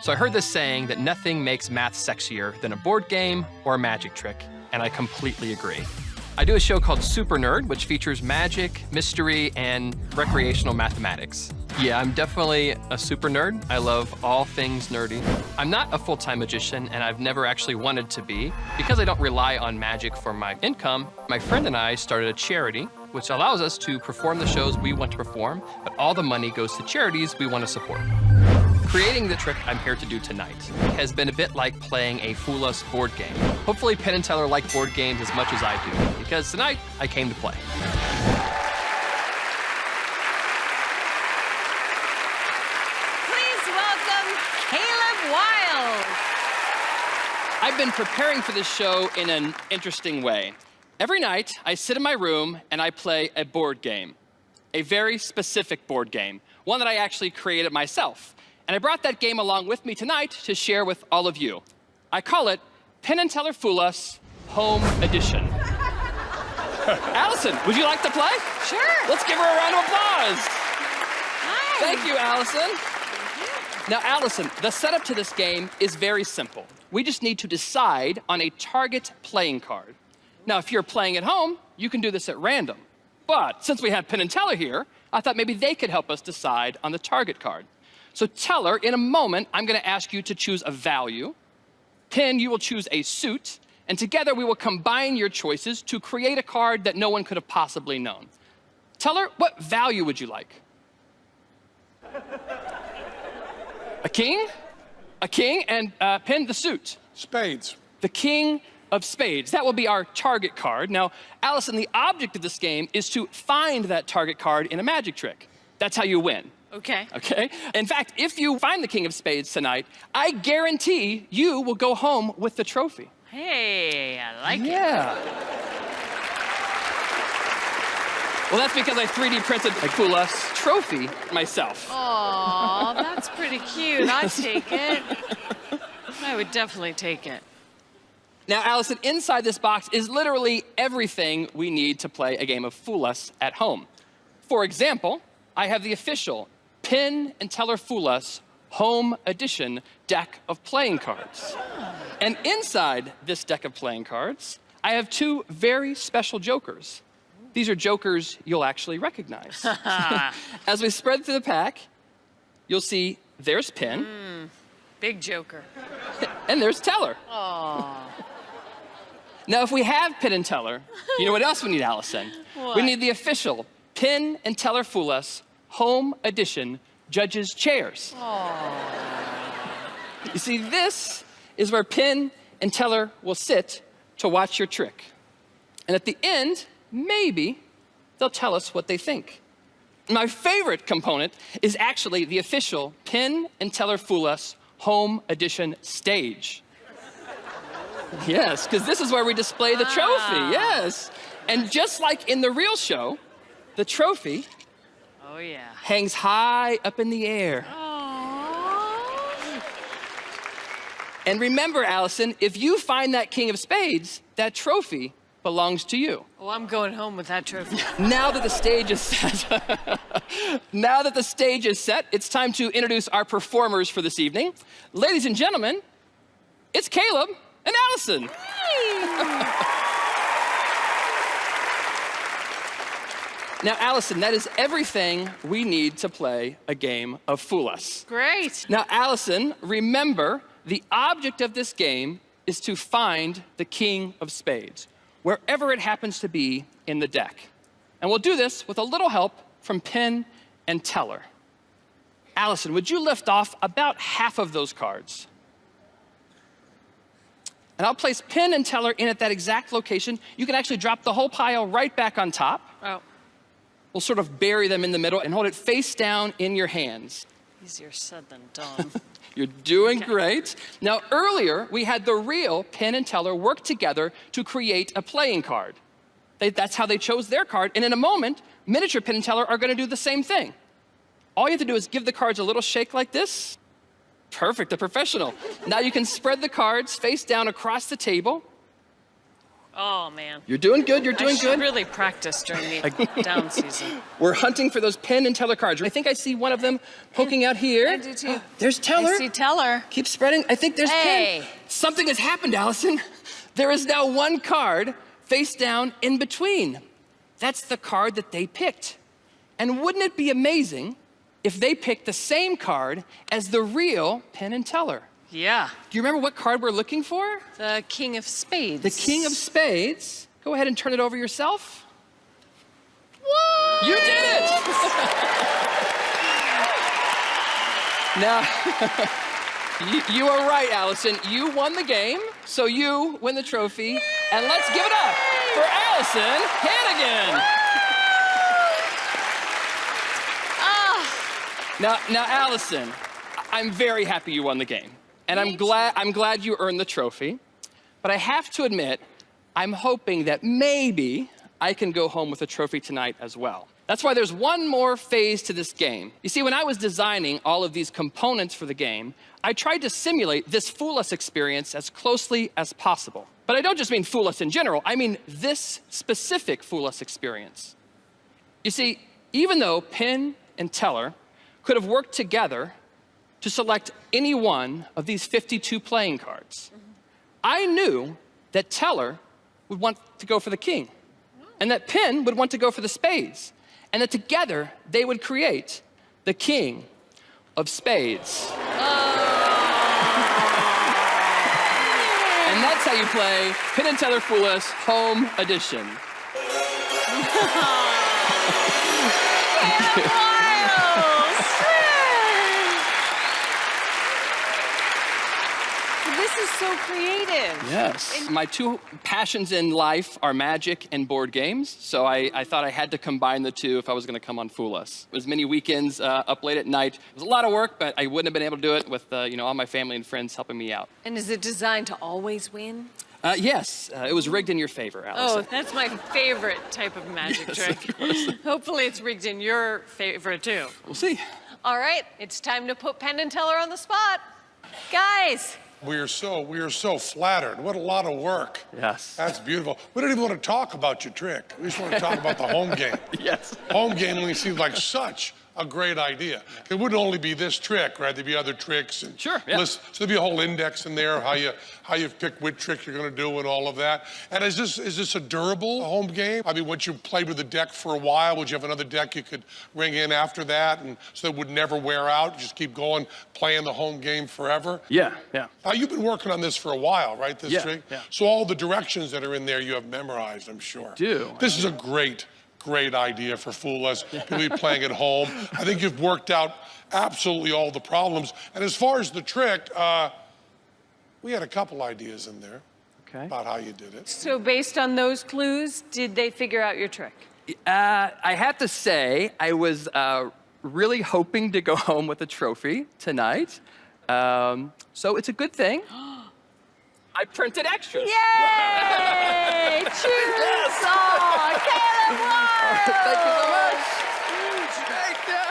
So I heard this saying that nothing makes math sexier than a board game or a magic trick, and I completely agree. I do a show called Super Nerd, which features magic, mystery, and recreational mathematics. Yeah, I'm definitely a super nerd. I love all things nerdy. I'm not a full-time magician, and I've never actually wanted to be. Because I don't rely on magic for my income, my friend and I started a charity, which allows us to perform the shows we want to perform, but all the money goes to charities we want to support. Creating the trick I'm here to do tonight has been a bit like playing a Fool Us board game. Hopefully Penn and Teller like board games as much as I do, because tonight I came to play. Please welcome Caleb Wiles. I've been preparing for this show in an interesting way. Every night, I sit in my room and I play a board game, a very specific board game, one that I actually created myself. And I brought that game along with me tonight to share with all of you. I call it Penn and Teller Fool Us Home Edition. Allison, would you like to play? Sure. Let's give her a round of applause. Hi. Thank you, Allison. Now, Allison, the setup to this game is very simple. We just need to decide on a target playing card. Now, if you're playing at home, you can do this at random. But since we have Penn and Teller here, I thought maybe they could help us decide on the target card. So Teller, in a moment, I'm gonna ask you to choose a value. Penn, you will choose a suit, and together we will combine your choices to create a card that no one could have possibly known. Teller, what value would you like? A king? A king, and Penn, the suit. Spades. The king of spades. That will be our target card. Now, Allison, the object of this game is to find that target card in a magic trick. That's how you win. Okay. Okay? In fact, if you find the king of spades tonight, I guarantee you will go home with the trophy. Hey, I like it. Yeah. Well, that's because I 3D printed a Fool Us trophy myself. Aw, that's pretty cute. I'd take it. I would definitely take it. Now, Allison, inside this box is literally everything we need to play a game of Fool Us at home. For example, I have the official Penn and Teller Fool Us Home Edition deck of playing cards. And inside this deck of playing cards, I have two very special jokers. These are jokers you'll actually recognize. As we spread through the pack, you'll see there's Penn. Big joker. And there's Teller. Aw. Now, if we have Penn and Teller, you know what else we need, Allison? What? We need the official Penn and Teller Fool Us Home Edition Judges' Chairs. You see, this is where Penn and Teller will sit to watch your trick. And at the end, maybe they'll tell us what they think. My favorite component is actually the official Penn and Teller Fool Us Home Edition stage. Yes, because this is where we display the trophy, yes. And just like in the real show, the trophy Oh, yeah. hangs high up in the air. Aww. And remember, Allison, if you find that king of spades, that trophy belongs to you. Oh, I'm going home with that trophy. Now that the stage is set, it's time to introduce our performers for this evening. Ladies and gentlemen, it's Caleb and Allison. Now, Allison, that is everything we need to play a game of Fool Us. Great. Now, Allison, remember, the object of this game is to find the king of spades, wherever it happens to be in the deck. And we'll do this with a little help from Penn and Teller. Allison, would you lift off about half of those cards? And I'll place Penn and Teller in at that exact location. You can actually drop the whole pile right back on top. Oh, We'll sort of bury them in the middle and hold it face down in your hands. easier said than done. You're doing great. Now, earlier, we had the real Penn and Teller work together to create a playing card. That's how they chose their card. And in a moment, miniature Penn and Teller are gonna do the same thing. All you have to do is give the cards a little shake like this. Perfect, a professional. Now you can spread the cards face down across the table. Oh, man. You're doing good, you're doing I should good. really practice during the down season. We're hunting for those Penn and Teller cards. I think I see one of them poking out here. I do too. There's Teller. I see Teller. Keep spreading. I think there's Hey. Penn. Something has happened, Allison. There is now one card face down in between. That's the card that they picked. And wouldn't it be amazing if they picked the same card as the real Penn and Teller? Yeah. Do you remember what card we're looking for? The King of Spades. The King of Spades. Go ahead and turn it over yourself. Whoa! You did it! Now, you are right, Allison. You won the game, so you win the trophy. Yay! And let's give it up for Allison Hannigan. Now, Allison, I'm very happy you won the game. And I'm glad you earned the trophy. But I have to admit, I'm hoping that maybe I can go home with a trophy tonight as well. That's why there's one more phase to this game. You see, when I was designing all of these components for the game, I tried to simulate this Fool Us experience as closely as possible. But I don't just mean Fool Us in general, I mean this specific Fool Us experience. You see, even though Penn and Teller could have worked together to select any one of these 52 playing cards, I knew that Teller would want to go for the king, and that Penn would want to go for the spades, and that together they would create the King of Spades. And that's how you play Penn and Teller Fool Us Home Edition. This is so creative. Yes. My two passions in life are magic and board games, so I thought I had to combine the two if I was going to come on Fool Us. It was many weekends up late at night. It was a lot of work, but I wouldn't have been able to do it with all my family and friends helping me out. And is it designed to always win? Yes, it was rigged in your favor, Allison. Oh, that's my favorite type of magic trick. Hopefully it's rigged in your favor too. We'll see. All right, it's time to put Penn and Teller on the spot. Guys. We are so flattered. What a lot of work. Yes. That's beautiful. We don't even want to talk about your trick. We just want to talk about the home game. Yes. Home game only seems like such a great idea. It wouldn't only be this trick, right? There'd be other tricks. And sure, yeah. So there'd be a whole index in there, how you pick which trick you're going to do and all of that. And is this a durable home game? I mean, once you played with the deck for a while, would you have another deck you could ring in after that, and so it would never wear out? Just keep going, playing the home game forever? Yeah, yeah. Now, you've been working on this for a while, right, this trick? Yeah. So all the directions that are in there you have memorized, I'm sure. This is a great idea for Fool Us. People be playing at home. I think you've worked out absolutely all the problems. And as far as the trick, we had a couple ideas in there about how you did it. So based on those clues, did they figure out your trick? I have to say, I was really hoping to go home with a trophy tonight. So it's a good thing. I printed extras. Yay! Cheers! Oh, Caleb Wiles! Thank you so much. Thank you.